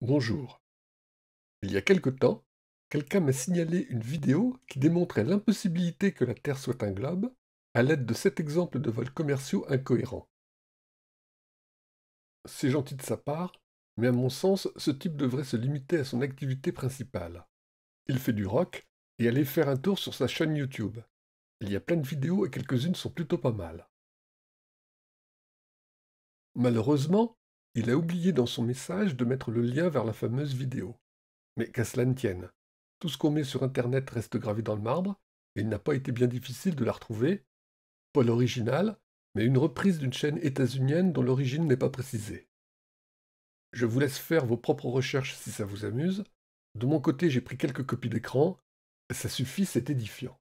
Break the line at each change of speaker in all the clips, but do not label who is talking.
Bonjour. Il y a quelque temps, quelqu'un m'a signalé une vidéo qui démontrait l'impossibilité que la Terre soit un globe à l'aide de 7 exemples de vols commerciaux incohérents. C'est gentil de sa part, mais à mon sens, ce type devrait se limiter à son activité principale. Il fait du rock et allez faire un tour sur sa chaîne YouTube. Il y a plein de vidéos et quelques-unes sont plutôt pas mal. Malheureusement, il a oublié dans son message de mettre le lien vers la fameuse vidéo. Mais qu'à cela ne tienne, tout ce qu'on met sur Internet reste gravé dans le marbre, et il n'a pas été bien difficile de la retrouver, pas l'original, mais une reprise d'une chaîne états-unienne dont l'origine n'est pas précisée. Je vous laisse faire vos propres recherches si ça vous amuse. De mon côté, j'ai pris quelques copies d'écran, ça suffit, c'est édifiant.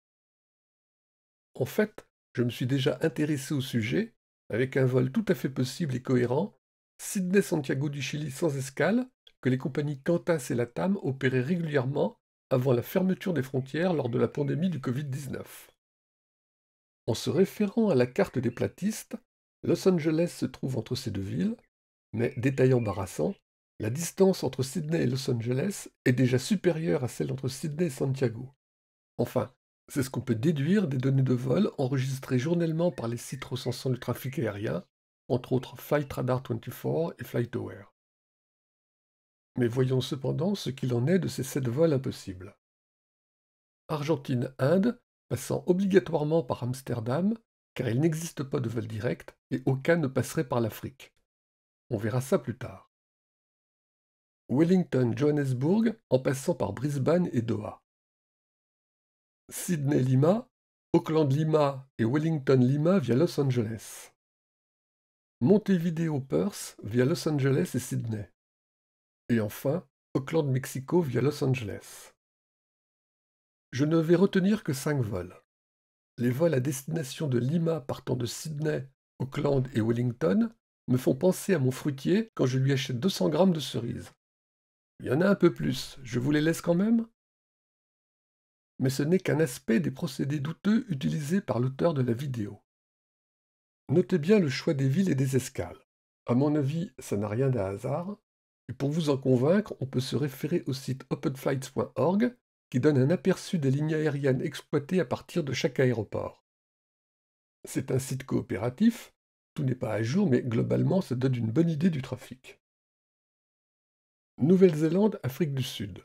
En fait, je me suis déjà intéressé au sujet, avec un vol tout à fait possible et cohérent, Sydney-Santiago du Chili sans escale, que les compagnies Qantas et Latam opéraient régulièrement avant la fermeture des frontières lors de la pandémie du Covid-19. En se référant à la carte des platistes, Los Angeles se trouve entre ces deux villes, mais, détail embarrassant, la distance entre Sydney et Los Angeles est déjà supérieure à celle entre Sydney et Santiago. Enfin, c'est ce qu'on peut déduire des données de vol enregistrées journellement par les sites recensant le trafic aérien, entre autres Flightradar 24 et FlightAware. Mais voyons cependant ce qu'il en est de ces 7 vols impossibles. Argentine-Inde, passant obligatoirement par Amsterdam, car il n'existe pas de vol direct et aucun ne passerait par l'Afrique. On verra ça plus tard. Wellington-Johannesburg en passant par Brisbane et Doha. Sydney-Lima, Auckland-Lima et Wellington-Lima via Los Angeles. Montevideo-Perth via Los Angeles et Sydney. Et enfin, Auckland-Mexico via Los Angeles. Je ne vais retenir que 5 vols. Les vols à destination de Lima partant de Sydney, Auckland et Wellington me font penser à mon fruitier quand je lui achète 200 grammes de cerises. Il y en a un peu plus, je vous les laisse quand même? Mais ce n'est qu'un aspect des procédés douteux utilisés par l'auteur de la vidéo. Notez bien le choix des villes et des escales. À mon avis, ça n'a rien d'un hasard, et pour vous en convaincre, on peut se référer au site openflights.org qui donne un aperçu des lignes aériennes exploitées à partir de chaque aéroport. C'est un site coopératif, tout n'est pas à jour, mais globalement ça donne une bonne idée du trafic. Nouvelle-Zélande, Afrique du Sud.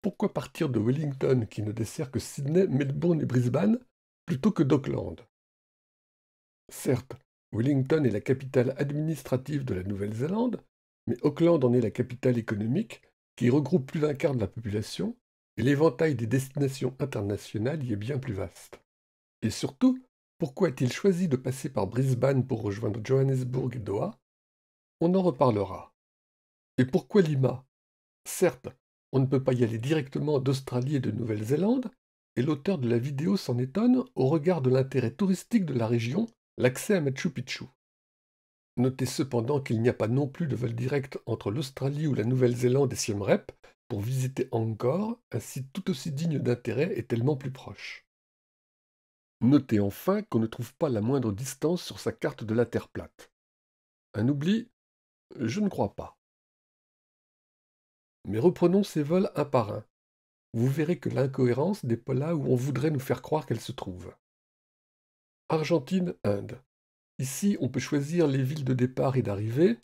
Pourquoi partir de Wellington qui ne dessert que Sydney, Melbourne et Brisbane plutôt que d'Auckland? Certes, Wellington est la capitale administrative de la Nouvelle-Zélande, mais Auckland en est la capitale économique, qui regroupe plus d'un quart de la population, et l'éventail des destinations internationales y est bien plus vaste. Et surtout, pourquoi a-t-il choisi de passer par Brisbane pour rejoindre Johannesburg et Doha? On en reparlera. Et pourquoi Lima? Certes, on ne peut pas y aller directement d'Australie et de Nouvelle-Zélande, et l'auteur de la vidéo s'en étonne au regard de l'intérêt touristique de la région, l'accès à Machu Picchu. Notez cependant qu'il n'y a pas non plus de vol direct entre l'Australie ou la Nouvelle-Zélande et Siem Reap pour visiter Angkor, un site tout aussi digne d'intérêt et tellement plus proche. Notez enfin qu'on ne trouve pas la moindre distance sur sa carte de la Terre plate. Un oubli? Je ne crois pas. Mais reprenons ces vols un par un. Vous verrez que l'incohérence n'est pas là où on voudrait nous faire croire qu'elle se trouve. Argentine, Inde. Ici, on peut choisir les villes de départ et d'arrivée,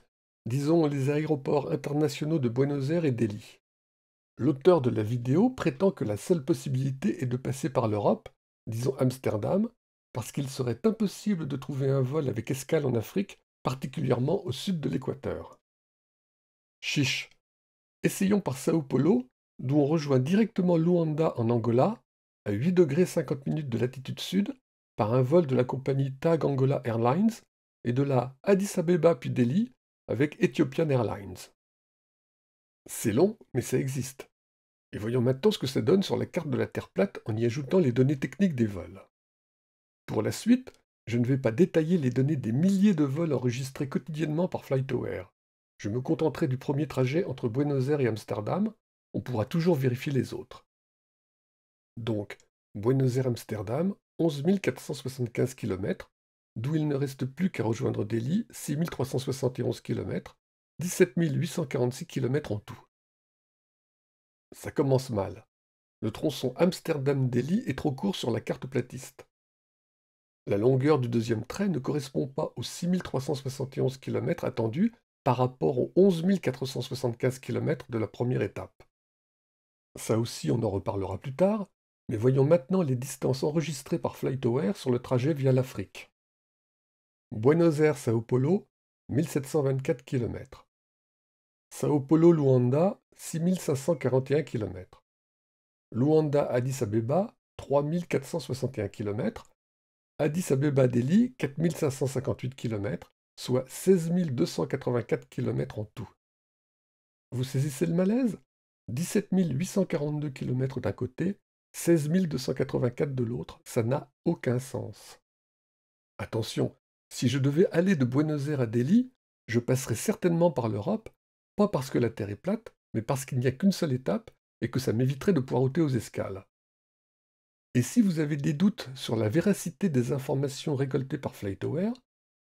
disons les aéroports internationaux de Buenos Aires et Delhi. L'auteur de la vidéo prétend que la seule possibilité est de passer par l'Europe, disons Amsterdam, parce qu'il serait impossible de trouver un vol avec escale en Afrique, particulièrement au sud de l'équateur. Chiche. Essayons par Sao Paulo, d'où on rejoint directement Luanda en Angola, à 8 degrés 50 minutes de latitude sud, par un vol de la compagnie TAG Angola Airlines, et de là Addis Abeba puis Delhi, avec Ethiopian Airlines. C'est long, mais ça existe. Et voyons maintenant ce que ça donne sur la carte de la Terre plate en y ajoutant les données techniques des vols. Pour la suite, je ne vais pas détailler les données des milliers de vols enregistrés quotidiennement par FlightAware. Je me contenterai du premier trajet entre Buenos Aires et Amsterdam, on pourra toujours vérifier les autres. Donc, Buenos Aires-Amsterdam, 11 475 km, d'où il ne reste plus qu'à rejoindre Delhi, 6 371 km, 17 846 km en tout. Ça commence mal. Le tronçon Amsterdam-Delhi est trop court sur la carte platiste. La longueur du deuxième trait ne correspond pas aux 6 371 km attendus par rapport aux 11 475 km de la première étape. Ça aussi, on en reparlera plus tard, mais voyons maintenant les distances enregistrées par FlightAware sur le trajet via l'Afrique. Buenos Aires-Sao Paulo, 1724 km. Sao Paulo-Luanda, 6541 km. Luanda-Addis Abeba, 3461 km. Addis Abeba-Delhi, 4558 km, soit 16 284 km en tout. Vous saisissez le malaise? 17 842 km d'un côté, 16 284 de l'autre, ça n'a aucun sens. Attention, si je devais aller de Buenos Aires à Delhi, je passerais certainement par l'Europe, pas parce que la Terre est plate, mais parce qu'il n'y a qu'une seule étape et que ça m'éviterait de poireauter aux escales. Et si vous avez des doutes sur la véracité des informations récoltées par FlightAware,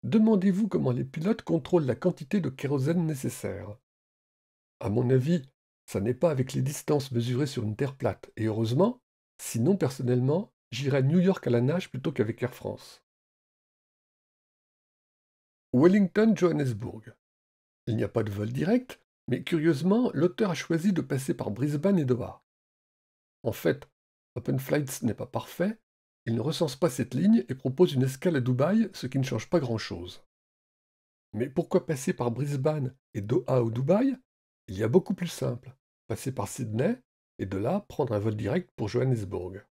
demandez-vous comment les pilotes contrôlent la quantité de kérosène nécessaire. À mon avis, ça n'est pas avec les distances mesurées sur une terre plate, et heureusement, sinon personnellement, j'irais à New York à la nage plutôt qu'avec Air France. Wellington-Johannesburg. Il n'y a pas de vol direct, mais curieusement, l'auteur a choisi de passer par Brisbane et Doha. En fait, OpenFlights n'est pas parfait, il ne recense pas cette ligne et propose une escale à Dubaï, ce qui ne change pas grand-chose. Mais pourquoi passer par Brisbane et Doha ou Dubaï? Il y a beaucoup plus simple. Passer par Sydney et de là prendre un vol direct pour Johannesburg.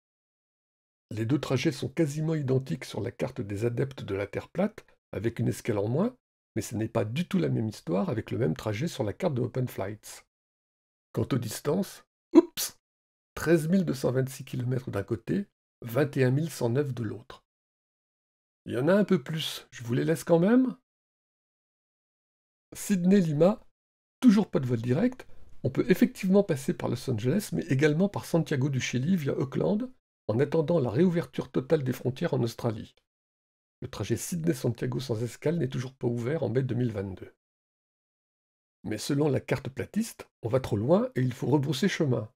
Les deux trajets sont quasiment identiques sur la carte des adeptes de la Terre plate, avec une escale en moins, mais ce n'est pas du tout la même histoire avec le même trajet sur la carte de OpenFlights. Quant aux distances, oups 13 226 km d'un côté, 21 109 de l'autre. Il y en a un peu plus, je vous les laisse quand même. Sydney-Lima, toujours pas de vol direct. On peut effectivement passer par Los Angeles, mais également par Santiago du Chili via Auckland, en attendant la réouverture totale des frontières en Australie. Le trajet Sydney-Santiago sans escale n'est toujours pas ouvert en mai 2022. Mais selon la carte platiste, on va trop loin et il faut rebrousser chemin.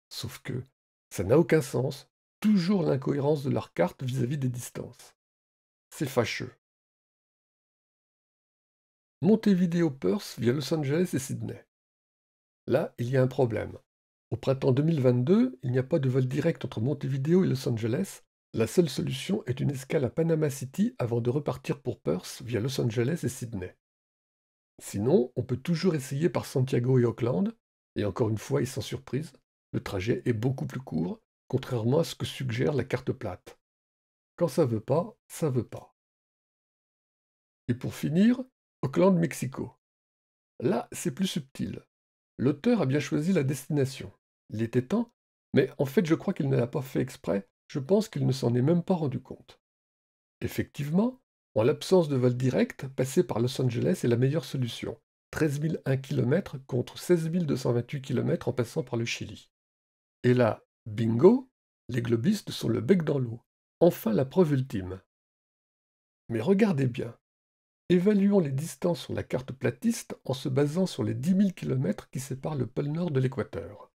Sauf que ça n'a aucun sens, toujours l'incohérence de leur carte vis-à-vis des distances. C'est fâcheux. Montevideo-Perth via Los Angeles et Sydney. Là, il y a un problème. Au printemps 2022, il n'y a pas de vol direct entre Montevideo et Los Angeles. La seule solution est une escale à Panama City avant de repartir pour Perth via Los Angeles et Sydney. Sinon, on peut toujours essayer par Santiago et Auckland, et encore une fois, et sans surprise, le trajet est beaucoup plus court, contrairement à ce que suggère la carte plate. Quand ça veut pas, ça veut pas. Et pour finir, Auckland, Mexico. Là, c'est plus subtil. L'auteur a bien choisi la destination. Il était temps, mais en fait je crois qu'il ne l'a pas fait exprès, je pense qu'il ne s'en est même pas rendu compte. Effectivement, en l'absence de vol direct, passer par Los Angeles est la meilleure solution. 13 001 km contre 16 228 km en passant par le Chili. Et là, bingo, les globistes sont le bec dans l'eau. Enfin la preuve ultime. Mais regardez bien. Évaluons les distances sur la carte platiste en se basant sur les 10 000 km qui séparent le pôle Nord de l'équateur.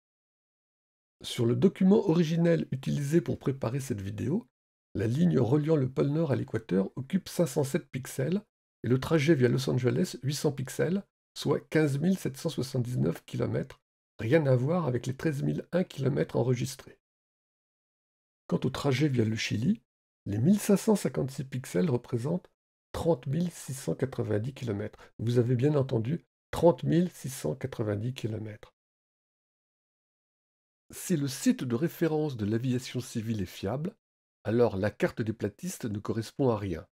Sur le document originel utilisé pour préparer cette vidéo, la ligne reliant le pôle Nord à l'équateur occupe 507 pixels et le trajet via Los Angeles 800 pixels, soit 15 779 km, rien à voir avec les 13 001 km enregistrés. Quant au trajet via le Chili, les 1556 pixels représentent 30 690 km. Vous avez bien entendu, 30 690 km. Si le site de référence de l'aviation civile est fiable, alors la carte des platistes ne correspond à rien.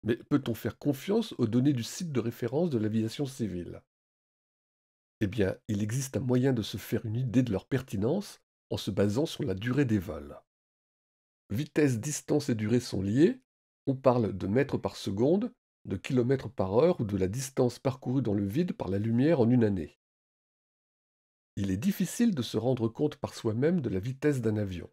Mais peut-on faire confiance aux données du site de référence de l'aviation civile? Eh bien, il existe un moyen de se faire une idée de leur pertinence en se basant sur la durée des vols. Vitesse, distance et durée sont liées. On parle de mètres par seconde, de kilomètres par heure ou de la distance parcourue dans le vide par la lumière en une année. Il est difficile de se rendre compte par soi-même de la vitesse d'un avion.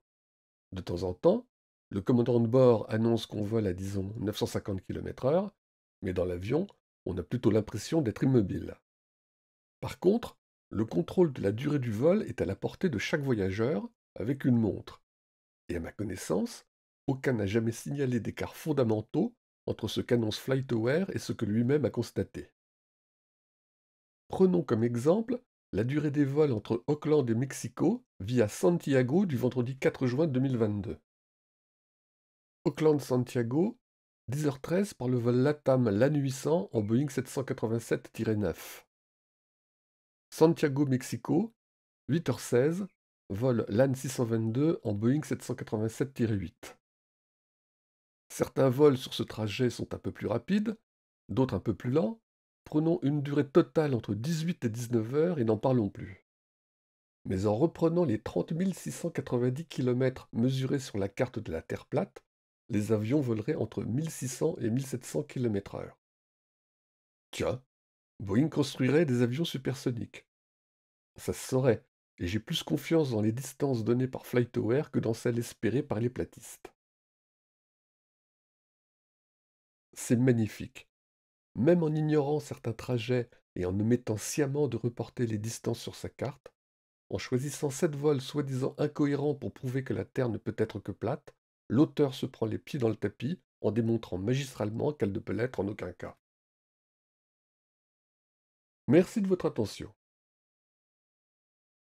De temps en temps, le commandant de bord annonce qu'on vole à disons 950 km/h, mais dans l'avion, On a plutôt l'impression d'être immobile. Par contre, le contrôle de la durée du vol est à la portée de chaque voyageur avec une montre. Et à ma connaissance, aucun n'a jamais signalé d'écarts fondamentaux entre ce qu'annonce FlightAware et ce que lui-même a constaté. Prenons comme exemple la durée des vols entre Auckland et Mexico via Santiago du vendredi 4 juin 2022. Auckland-Santiago, 10h13 par le vol LATAM LAN 800 en Boeing 787-9. Santiago-Mexico, 8h16, vol LAN 622 en Boeing 787-8. Certains vols sur ce trajet sont un peu plus rapides, d'autres un peu plus lents. Prenons une durée totale entre 18 et 19 heures et n'en parlons plus. Mais en reprenant les 30 690 km mesurés sur la carte de la Terre plate, les avions voleraient entre 1600 et 1700 km/h. Tiens, Boeing construirait des avions supersoniques. Ça se saurait, et j'ai plus confiance dans les distances données par FlightAware que dans celles espérées par les platistes. C'est magnifique. Même en ignorant certains trajets et en omettant sciemment de reporter les distances sur sa carte, en choisissant 7 vols soi-disant incohérents pour prouver que la Terre ne peut être que plate, l'auteur se prend les pieds dans le tapis en démontrant magistralement qu'elle ne peut l'être en aucun cas. Merci de votre attention.